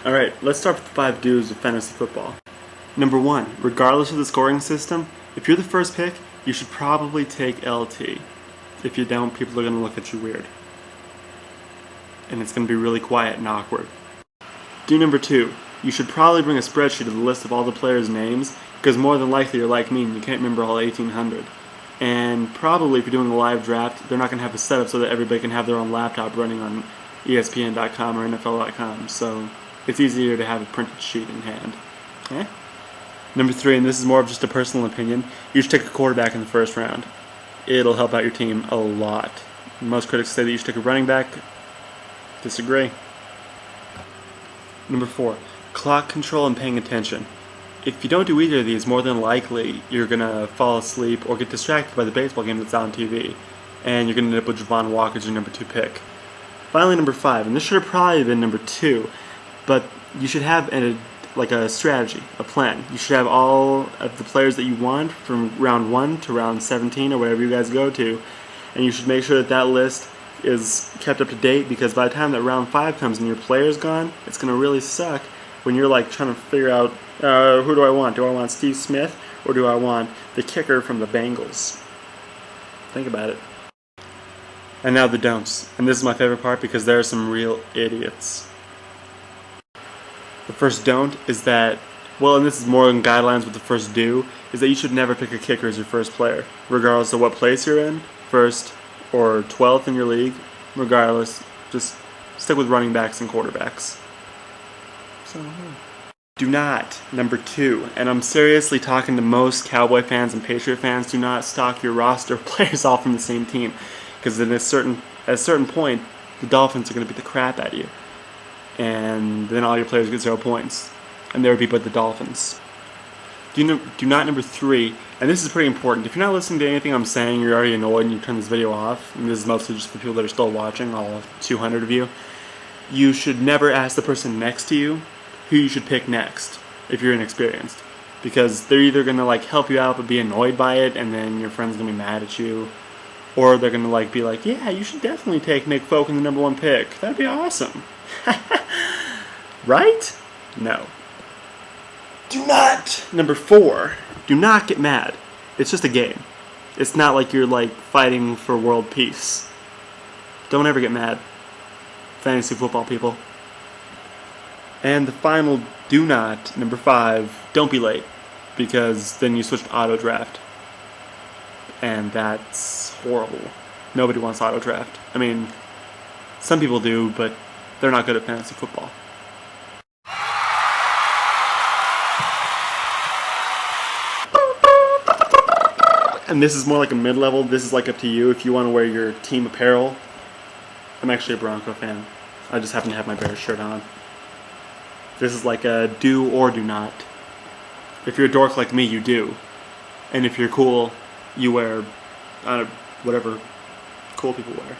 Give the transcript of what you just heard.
Alright, let's start with the 5 do's of fantasy football. Number 1, regardless of the scoring system, if you're the first pick, you should probably take LT. If you don't, people are going to look at you weird. And it's going to be really quiet and awkward. Do number 2, you should probably bring a spreadsheet of the list of all the players' names, because more than likely you're like me and you can't remember all 1,800. And probably if you're doing a live draft, they're not going to have a setup so that everybody can have their own laptop running on ESPN.com or NFL.com, so it's easier to have a printed sheet in hand. Eh? Number 3, and this is more of just a personal opinion, you should take a quarterback in the first round. It'll help out your team a lot. Most critics say that you should take a running back. Disagree. Number 4, clock control and paying attention. If you don't do either of these, more than likely you're going to fall asleep or get distracted by the baseball game that's on TV, and you're going to end up with Javon Walker as your number 2 pick. Finally, number 5, and this should have probably been number 2, but you should have a strategy, a plan. You should have all of the players that you want from round 1 to round 17 or whatever you guys go to, and you should make sure that that list is kept up to date, because by the time that round 5 comes and your player's gone, it's going to really suck when you're like trying to figure out who do I want? Do I want Steve Smith or do I want the kicker from the Bengals? Think about it. And now the don'ts. And this is my favorite part because there are some real idiots. The first don't is that, well, and this is more in guidelines with the first do, is that you should never pick a kicker as your first player, regardless of what place you're in, first or 12th in your league, regardless, just stick with running backs and quarterbacks. So, do not, number 2, and I'm seriously talking to most Cowboy fans and Patriot fans, do not stock your roster of players all from the same team, because at a certain point, the Dolphins are going to beat the crap out of you, and then all your players get 0 points, and there would be but the Dolphins. Do not, number 3, and this is pretty important. If you're not listening to anything I'm saying, you're already annoyed and you turn this video off, and this is mostly just for people that are still watching, all 200 of you, you should never ask the person next to you who you should pick next if you're inexperienced, because they're either going to like help you out but be annoyed by it, and then your friend's going to be mad at you, or they're going to like be like, yeah, you should definitely take Nick Folk in the number 1 pick. That'd be awesome. Right? No. Do not. Number 4, do not get mad. It's just a game. It's not like you're like fighting for world peace. Don't ever get mad. Fantasy football people. And the final do not, number 5, don't be late, because then you switch to auto draft. And that's horrible. Nobody wants auto draft. I mean, some people do, but they're not good at fantasy football. And this is more like a mid-level. This is like up to you if you want to wear your team apparel. I'm actually a Bronco fan. I just happen to have my Bears shirt on. This is like a do or do not. If you're a dork like me, you do. And if you're cool, you wear whatever cool people wear.